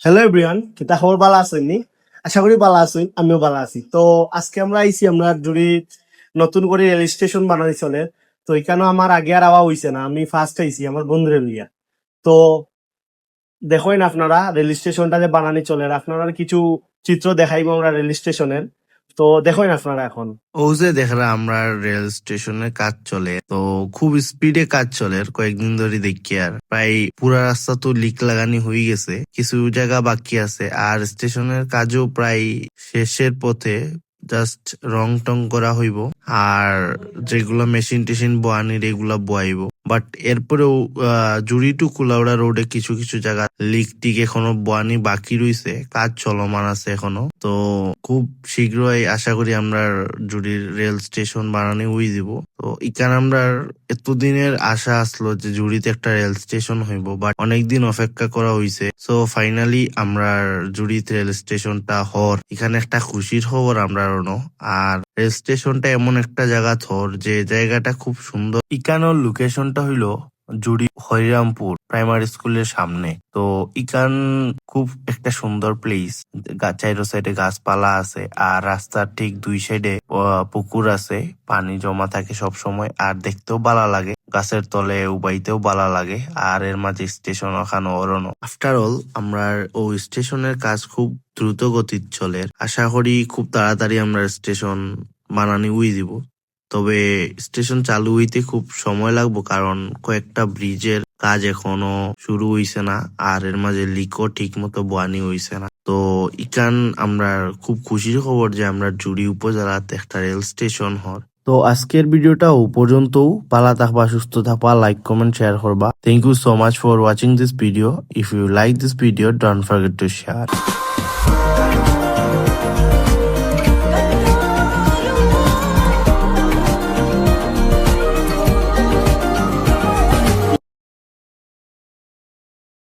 Hello everyone, কিতা খবর? ভালো আছেন নি? আশা করি ভালো আছেন, আমিও ভালো আছি। তো আজকে আমরা আইছি আমরা জুড়ি নতুন করে রেল স্টেশন বানানি চলে। তো এখানে আমার আগে আর আওয়া হইছে না, আমি ফার্স্ট আইছি আমার বন্ধুরে লইয়া। তো দেখেন আপনারা রেল স্টেশনটা যে বানানি চলে, আর আপনারা কিছু চিত্র দেখাইবো আমরা রেল স্টেশনের। তো দেখেন আপনারা এখন। ও যে দেখরা আমরা রেল স্টেশনের কাজ চলে, তো খুব স্পিডে কাজ চলে কয়েকদিন ধরে দেখি। আর প্রায় পুরা রাস্তা তো লিক লাগানি হয়ে গেছে, কিছু জায়গা বাকি আছে। আর স্টেশনের কাজও প্রায় শেষের পথে, জাস্ট রং টং করা হইব। আর যেগুলা মেশিন টেশিন বোয়ানির এগুলা বোয়াইব। বাট এরপরেও জুড়ি টু কুলাউড়া রোডে কিছু কিছু জায়গা লিক টিক এখনো বোয়ানি বাকি রইছে, কাজ চলমান আছে এখনো। তো খুব শীঘ্রই আশা করি আমরা জুড়ির রেল স্টেশন বানানি হয়ে দিব। তো এখানে আমরা এতদিনের আশা আসলো যে জুড়িতে একটা রেল স্টেশন হইব, বাট অনেকদিন অপেক্ষা করা হয়েছে। সো ফাইনালি আমরা জুড়িতে রেল স্টেশনটা হর, এখানে একটা খুশির খবর আমরা রনো। আর রেল স্টেশনটা এমন একটা জায়গা থর যে জায়গাটা খুব সুন্দর। ইকানোর লোকেশনটা হইলো জুড়ি হরিরামপুর প্রাইমারি স্কুলের সামনে। তো ইকান খুব একটা সুন্দর প্লেস, চাইরো সাইডে গাছপালা আছে, আর রাস্তার ঠিক দুই সাইডে পুকুর আছে, পানি জমা থাকে সব সময়। আর দেখতেও ভালো লাগে, গাছের তলে উবাইতেও ভালো লাগে। আর এর মাঝে স্টেশন ওখানে অরণ্য। আফটার অল আমরা ওই স্টেশনের কাজ খুব দ্রুত গতির চলে, আশা করি খুব তাড়াতাড়ি আমরা স্টেশন বানানি উই দিব। তবে স্টেশন চালু হইতে খুব সময় লাগবে, কারণ কয়েকটা ব্রিজের কাজ এখনো শুরু হইছে না। আর এর মাঝে লিকও ঠিক মতো বানি হইছে না। তো ইকান আমরা খুব খুশির খবর যে আমরা জুড়ি উপজেলাতে একটা রেল স্টেশন হর। তো আজকের ভিডিওটা ও পর্যন্ত। ভালো থাকবা, সুস্থ থাকবা, লাইক কমেন্ট শেয়ার করবা। Thank you so much for watching this video. If you like this video, don't forget to share.